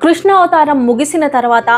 కృష్ణ అవతారం ముగిసిన తర్వాత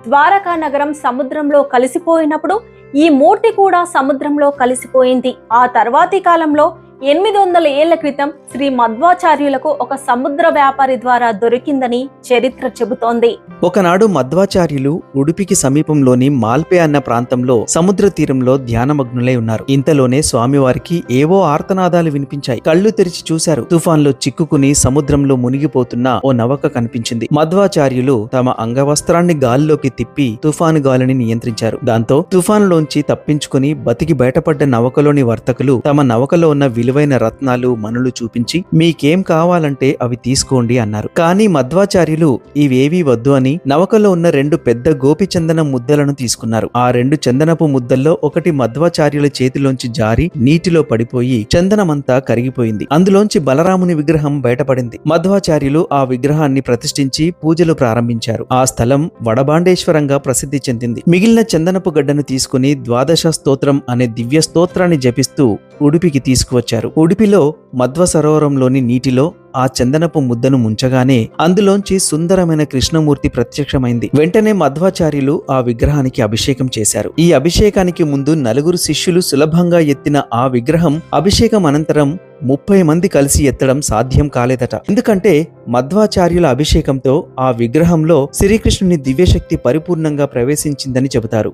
ద్వారకా నగరం సముద్రంలో కలిసిపోయినప్పుడు ఈ మూర్తి కూడా సముద్రంలో కలిసిపోయింది. ఆ తర్వాతి కాలంలో 800 ఏళ్ల క్రితం శ్రీ మధ్వాచార్యులకు ఒక సముద్ర వ్యాపారి ద్వారా దొరికిందని చరిత్ర చెబుతోంది. ఒకనాడు మధ్వాచార్యులు ఉడుపికి సమీపంలోని మాల్పే అన్న ప్రాంతంలో సముద్ర తీరంలో ధ్యానమగ్నులై ఉన్నారు. ఇంతలోనే స్వామివారికి ఏవో ఆర్తనాదాలు వినిపించాయి. కళ్ళు తెరిచి చూశారు. తుఫాన్లో చిక్కుకుని సముద్రంలో మునిగిపోతున్న ఓ నౌక కనిపించింది. మధ్వాచార్యులు తమ అంగవస్త్రాన్ని గాల్లోకి తిప్పి తుఫాను గాలిని నియంత్రించారు. దాంతో తుఫానులోంచి తప్పించుకుని బతికి బయటపడ్డ నౌకలోని వర్తకులు తమ నౌకలో ఉన్న విలువైన రత్నాలు మనులు చూపించి మీకేం కావాలంటే అవి తీసుకోండి అన్నారు. కానీ మధ్వాచార్యులు ఇవేవీ వద్దు అని నౌకలో ఉన్న 2 పెద్ద గోపి చందనం ముద్దలను తీసుకున్నారు. ఆ 2 చందనపు ముద్దల్లో ఒకటి మధ్వాచార్యుల చేతిలోంచి జారి నీటిలో పడిపోయి చందనమంతా కరిగిపోయింది. అందులోంచి బలరాముని విగ్రహం బయటపడింది. మధ్వాచార్యులు ఆ విగ్రహాన్ని ప్రతిష్ఠించి పూజలు ప్రారంభించారు. ఆ స్థలం వడబాండేశ్వరంగా ప్రసిద్ధి చెందింది. మిగిలిన చందనపు గడ్డను తీసుకుని ద్వాదశ స్తోత్రం అనే దివ్య స్తోత్రాన్ని జపిస్తూ ఉడుపికి తీసుకువచ్చారు. ఉడిపిలో మధ్వ సరోవరంలోని నీటిలో ఆ చందనపు ముద్దను ముంచగానే అందులోంచి సుందరమైన కృష్ణమూర్తి ప్రత్యక్షమైంది. వెంటనే మధ్వాచార్యులు ఆ విగ్రహానికి అభిషేకం చేశారు. ఈ అభిషేకానికి ముందు 4 శిష్యులు సులభంగా ఎత్తిన ఆ విగ్రహం అభిషేకం అనంతరం 30 మంది కలిసి ఎత్తడం సాధ్యం కాలేదట. ఎందుకంటే మధ్వాచార్యుల అభిషేకంతో ఆ విగ్రహంలో శ్రీకృష్ణుని దివ్యశక్తి పరిపూర్ణంగా ప్రవేశించిందని చెబుతారు.